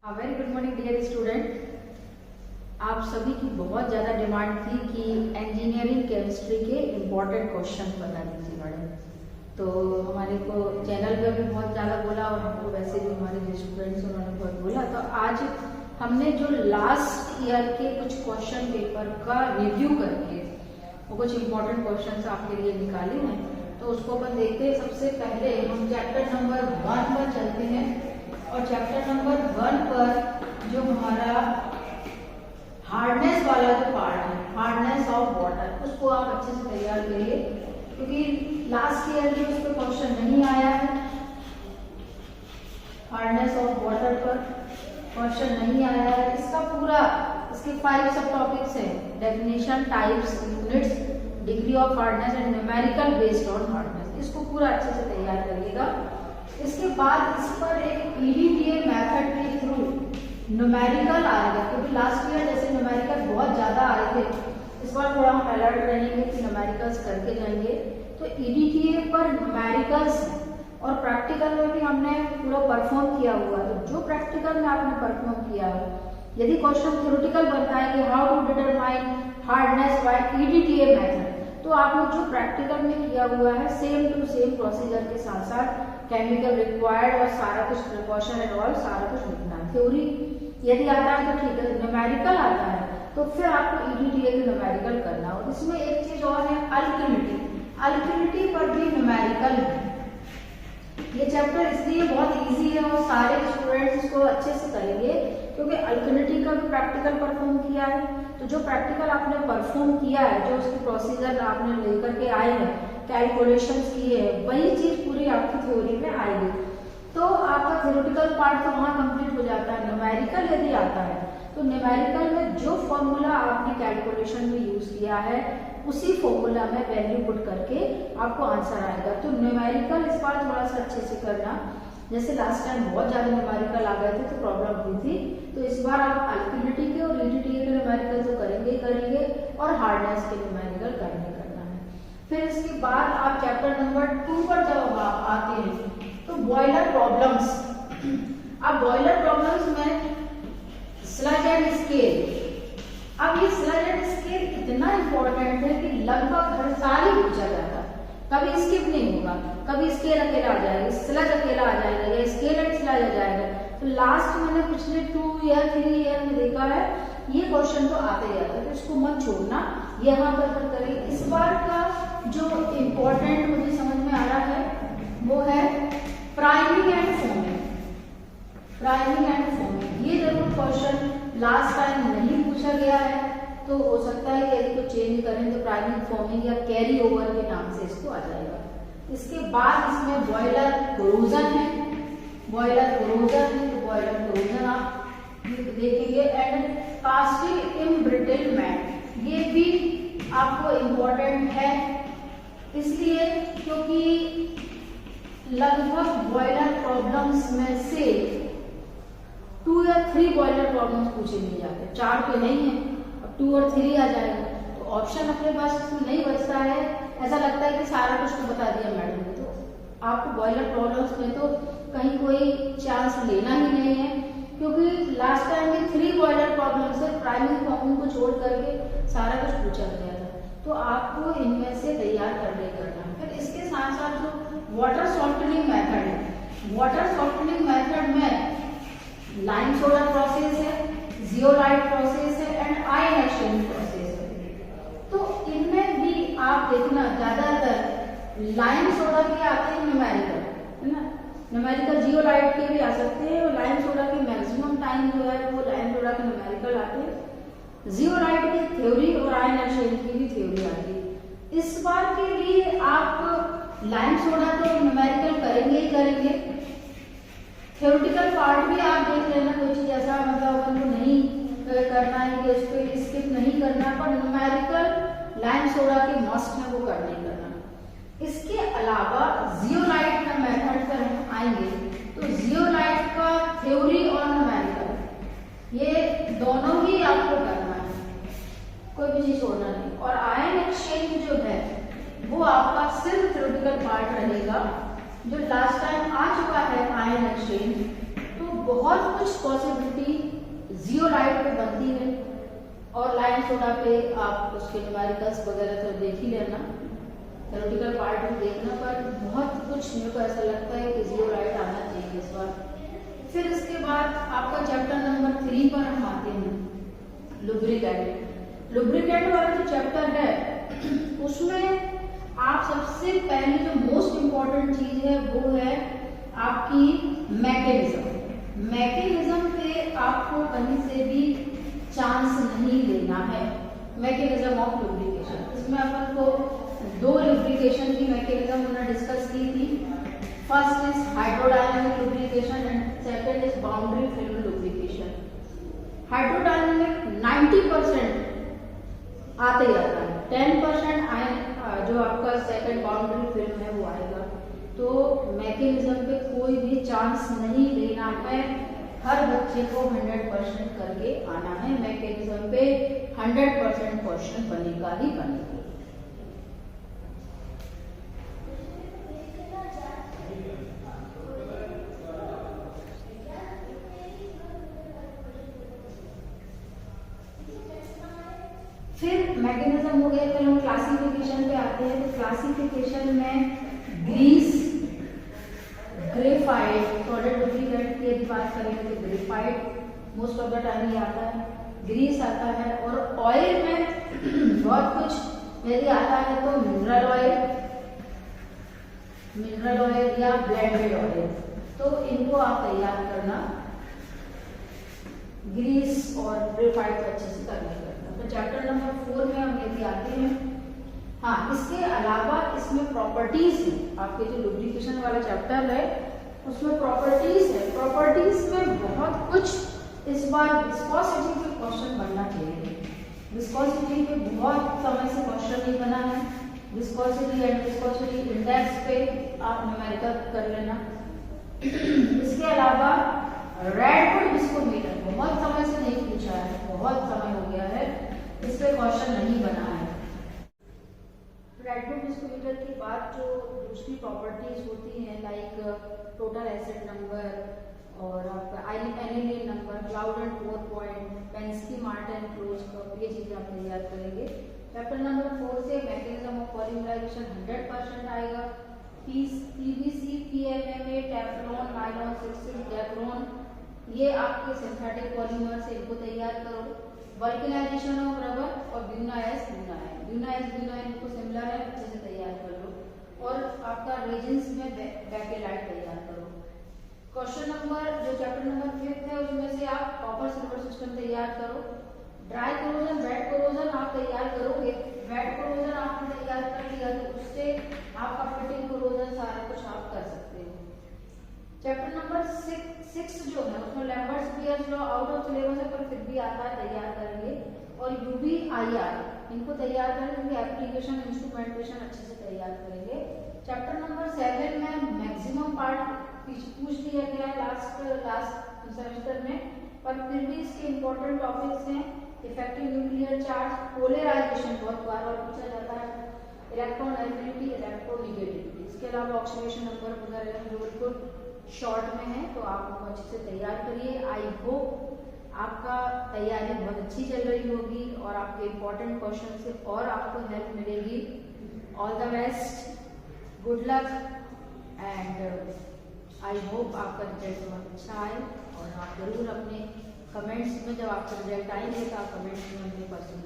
Very good morning dear student. आप सभी की बहुत ज़्यादा डिमांड थी कि इंजीनियरिंग केमिस्ट्री के इम्पोर्टेंट क्वेश्चन बता दीजिए मैडम। तो हमारे को चैनल पे भी बहुत ज़्यादा बोला और हमको वैसे भी हमारे जो स्टूडेंट्स उन्होंने बहुत बोला। तो आज हमने जो लास्ट ईयर के कुछ क्वेश्चन पेपर का रिव्यू करके वो कुछ इम्पोर्टेंट क्वेश्चन आपके लिए निकाले हैं, तो उसको अपन देखते हैं। सबसे पहले हम चैप्टर नंबर 1 पर चलते हैं और चैप्टर नंबर 1 पर जो हमारा हार्डनेस वाला जो पार्ट है, हार्डनेस ऑफ वाटर, उसको आप अच्छे से तैयार करिए क्योंकि लास्ट ईयर में उस पर क्वेश्चन नहीं आया है। हार्डनेस ऑफ वाटर पर क्वेश्चन नहीं आया है। इसका पूरा इसके 5 सब टॉपिक्स हैं: definition, types, units, degree of hardness and numerical based on hardness. इसको पूरा अच्छे से तैयार करिएगा। इसके बाद इस पर एक EDTA मेथड के थ्रू न्यूमेरिकल आएगा, क्योंकि लास्ट ईयर जैसे न्यूमेरिकल बहुत ज्यादा आए थे, इस बार थोड़ा हम अलर्ट रहेंगे कि न्यूमेरिकल्स करके जाएंगे। तो EDTA पर न्यूमेरिकल्स और प्रैक्टिकल में भी हमने पूरा परफॉर्म किया हुआ। तो जो प्रैक्टिकल में आपने परफॉर्म किया है, यदि क्वेश्चन थ्योरेटिकल बनता है कि how to determine hardness by EDTA method, तो आपने जो प्रैक्टिकल में किया हुआ है सेम टू सेम प्रोसीजर के साथ साथ केमिकल रिक्वायर्ड और सारा कुछ प्रिकॉशन एंड ऑल सारा कुछ लिखना है। थ्योरी यदि आता है तो ठीक है, न्यूमेरिकल आता है तो फिर आपको EDTA के न्यूमेरिकल करना हो। इसमें एक चीज और है, अल्किलिटी। अल्किलिटी पर भी न्यूमेरिकल है। ये चैप्टर इसलिए बहुत इजी है और सारे स्टूडेंट्स इसको अच्छे से करेंगे क्योंकि अल्किलिटी का भी प्रैक्टिकल परफॉर्म किया है। तो जो प्रैक्टिकल आपने परफॉर्म किया है, जो उसकी प्रोसीजर आपने लेकर के आए हैं, कैलकुलेशंस किए हैं, वही चीज पूरी आपकी थ्योरी में आएगी। तो आपका थ्योरेटिकल पार्ट तो वहाँ कंप्लीट हो जाता है। न्यूमेरिकल यदि आता है तो न्यूमेरिकल में जो फॉर्मूला आपने कैलकुलेशन में यूज किया है उसी फॉर्मूला में वैल्यू पुट करके आपको आंसर आएगा। तो न्यूमेरिकल इस बार थोड़ा सा अच्छे से करना। जैसे लास्ट टाइम बहुत ज्यादा न्यूमेरिकल आ गए थे तो प्रॉब्लम हुई थी, तो इस बार आप अल्किलिटी के और EDTA के न्यूमेरिकल तो करेंगे ही करेंगे और हार्डनेस के न्यूमेरिकल करना है। फिर इसके बाद आप चैप्टर नंबर 2 पर जब आते हैं तो बॉयलर प्रॉब्लम्स। अब बॉयलर प्रॉब्लम्स में स्लज एंड स्केल। अब ये स्लज एंड स्केल इतना इंपॉर्टेंट है कि लगभग हर साल ही पूछा जाता है, कभी स्किप नहीं होगा। कभी स्केल अकेला आ जाएगा, स्लज अकेला आ जाएगा या स्केल एंड स्लज आ जाएगा। तो लास्ट मैंने पिछले 2 या 3 ईयर में देखा है ये क्वेश्चन तो आते ही आता है, तो इसको मत छोड़ना, यहाँ पर करिए। इस बार का जो इम्पोर्टेंट मुझे समझ में आ रहा है वो है priming and foaming. Priming and foaming ये जरूर क्वेश्चन लास्ट टाइम नहीं पूछा गया है, तो हो सकता है कि यदि को चेंज करें तो प्राइमिंग, फोमिंग या कैरी ओवर के नाम से इसको आ जाएगा। इसके बाद इसमें बॉयलर कोरोजन है, बॉयलर कोरोजन है, तो बॉयलर कोरोजन आप देखेंगे। एंड कास्टिंग इम्ब्रिटलमेंट, ये भी आपको इम्पोर्टेंट है इसलिए क्योंकि लगभग बॉयलर प्रॉब्लम्स में से 2 या 3 बॉयलर प्रॉब्लम्स पूछे नहीं जाते, 4 तो नहीं है, अब 2 और 3 आ जाएगा। तो ऑप्शन अपने पास नहीं बचता है, ऐसा लगता है कि सारा कुछ तो बता दिया मैडम ने। तो आपको बॉयलर प्रॉब्लम्स में तो कहीं कोई चांस लेना ही नहीं है, क्योंकि लास्ट टाइम में 3 बॉयलर प्रॉब्लम से प्राइमिंग फॉर्मिंग को छोड़ करके सारा कुछ पूछा गया था। तो आपको इनमें से तैयार करना है। फिर इसके साथ साथ जो वाटर सॉल्टनिंग मेथड है, वाटर सॉल्टनिंग मेथड में लाइम सोडा प्रोसेस है, जियोलाइट प्रोसेस है एंड आयन एक्सचेंज प्रोसेस है। तो इनमें भी आप देखना ज्यादातर लाइम सोडा के आते हैं न्यूमेरिकल, है ना। न्यूमेरिकल जियोलाइट के भी आ सकते हैं और लाइम सोडा के मैक्सिमम टाइम जो है वो लाइम सोडा के न्यूमेरिकल आते हैं। जियोलाइट की थ्योरी और आयन एक्सचेंज की भी थ्योरी आती है। इस बार के लिए आप लाइम सोडा तो न्यूमेरिकल करेंगे ही करेंगे। थ्योरेटिकल पार्ट भी आप देख लेना, कोई चीज ऐसा मतलब अपन को नहीं करना है कि उस पर स्किप नहीं करना, पर न्यूमेरिकल लाइम सोडा के मस्ट है, वो करना ही करना। इसके अलावा जियोलाइट का मेथड पर हम आएंगे तो जियोलाइट का थ्योरी और न्यूमेरिकल ये दोनों ही आपको करना है, कोई भी चीज छोड़ना नहीं। और आयन एक्सचेंज जो है वो आपका सिर्फ थ्योरेटिकल पार्ट रहेगा, जो लास्ट टाइम आ चुका है आयन एक्सचेंज। तो बहुत कुछ पॉसिबिलिटी जियोलाइट पे बनती है, और लाइन सोडा पे आप उसके न्यूमेरिकल्स वगैरह तो देख ही लेना, थ्योरेटिकल पार्ट भी देखना, पर बहुत कुछ मेरे को ऐसा लगता है कि जियोलाइट आना चाहिए इस बार। फिर इसके बाद आपका चैप्टर नंबर 3 पर हम आते हैं, लुब्रिकेंट। लुब्रिकेंट वाला जो चैप्टर है उसमें आप सबसे पहले जो मोस्ट इम्पॉर्टेंट चीज है वो है आपकी मैकेनिज्म। मैकेनिज्म पे आपको कहीं से भी चांस नहीं लेना है। मैकेनिज्म ऑफ लुब्रिकेशन, इसमें अपन को 2 लुब्रिकेशन की मैकेनिज्म हमने डिस्कस की थी। First is hydrodynamic lubrication and second is boundary film lubrication. Hydrodynamic 90% आते ही आता है, 10% जो आपका सेकंड बाउंड्री फिल्म है वो आएगा। तो मैकेनिज्म पे कोई भी चांस नहीं लेना है, हर बच्चे को 100% करके आना है। मैकेनिज्म पे 100% क्वेश्चन बनेगा ही बनेगा। फिर मैकेनिज्म हो गया, फिर हम क्लासिफिकेशन पे आते हैं। तो क्लासिफिकेशन में ग्रीस, ग्रेफाइट, सॉलिड लुब्रिकेंट की यदि बात करें तो graphite most of the time ही आता है, ग्रीस आता है, और ऑयल में बहुत कुछ यदि आता है तो मिनरल ऑयल या ब्लेंडेड ऑयल। तो इनको आप तैयार करना, ग्रीस और ग्रेफाइट को अच्छे से करना। तो चैप्टर नंबर 4 में हम यदि आते हैं, हाँ इसके अलावा इसमें प्रॉपर्टीज है। आपके जो लुब्रिकेशन वाला चैप्टर है उसमें प्रॉपर्टीज है। प्रॉपर्टीज में बहुत कुछ इस बार विस्कोसिटी के क्वेश्चन बनना चाहिए। विस्कोसिटी पे बहुत समय से क्वेश्चन नहीं बना है। विस्कोसिटी एंड विस्कोसिटी इंडेक्स पे आप न्यूमेरिकल कर लेना। इसके अलावा रेडवुड विस्कोमीटर बहुत समय से नहीं पूछा है, बहुत समय हो गया है, इस पे क्वेश्चन नहीं बना है। रेडवुड विस्कोमीटर के बाद जो दूसरी प्रॉपर्टीज होती हैं लाइक टोटल एसिड नंबर और आपका aniline number, cloud and pour point, Pensky Martens close curve, ये चीजें आप तैयार करेंगे। चैप्टर नंबर 4 से मैकेनिज्म ऑफ पॉलीमराइजेशन 100% आएगा। PVC, PMMA, Teflon, nylon 6, Dacron, ये आपके सिंथेटिक पॉलीमर से इनको तैयार करो। वल्केनाइजेशन ऑफ रबर और ब्यूनाइज ब्यूनाइन को सिमिलर है, अच्छे से तैयार कर लो। और आपका रेजिन्स में बेकेलाइट तैयार करो। क्वेश्चन नंबर जो चैप्टर नंबर 5 है उसमें से आप कॉपर सिल्वर सिस्टम तैयार करो। ड्राई कोरोजन, वेट कोरोजन आप तैयार करोगे। वेट कोरोजन आपने तैयार कर लिया तो उससे आपका फिटिंग कोरोजन सारा कुछ आप कर सकते हो। चैप्टर नंबर 6 जो है उसमें Lambert's-piers law out of syllabus है पर फिर भी आता है, तैयार करेंगे। और यूबीआईआर इनको तैयार करेंगे, एप्लीकेशन इंस्ट्रूमेंटेशन अच्छे से तैयार करेंगे। चैप्टर नंबर 7 में मैक्सिमम पार्ट पूछ लिया गया लास्ट सेमेस्टर में, पर फिर भी इसके इम्पोर्टेंट टॉपिक्स हैं इफेक्टिव न्यूक्लियर चार्ज, पोलराइजेशन बहुत बार पूछा जाता है, इलेक्ट्रॉन एफिनिटी, इलेक्ट्रोनेगेटिविटी, इसके अलावा ऑक्सीडेशन नंबर वगैरह जो बिल्कुल शॉर्ट में है, तो आप उनको अच्छे से तैयार करिए। आई होप आपका तैयारी बहुत अच्छी चल रही होगी और आपके इम्पोर्टेंट क्वेश्चन से और आपको हेल्प मिलेगी। All the best, good luck and I hope आपका रिजल्ट बहुत अच्छा आए। और आप जरूर अपने कमेंट्स में, जब आपका रिजल्ट आएंगे तो आप कमेंट्स में अपने पर्सन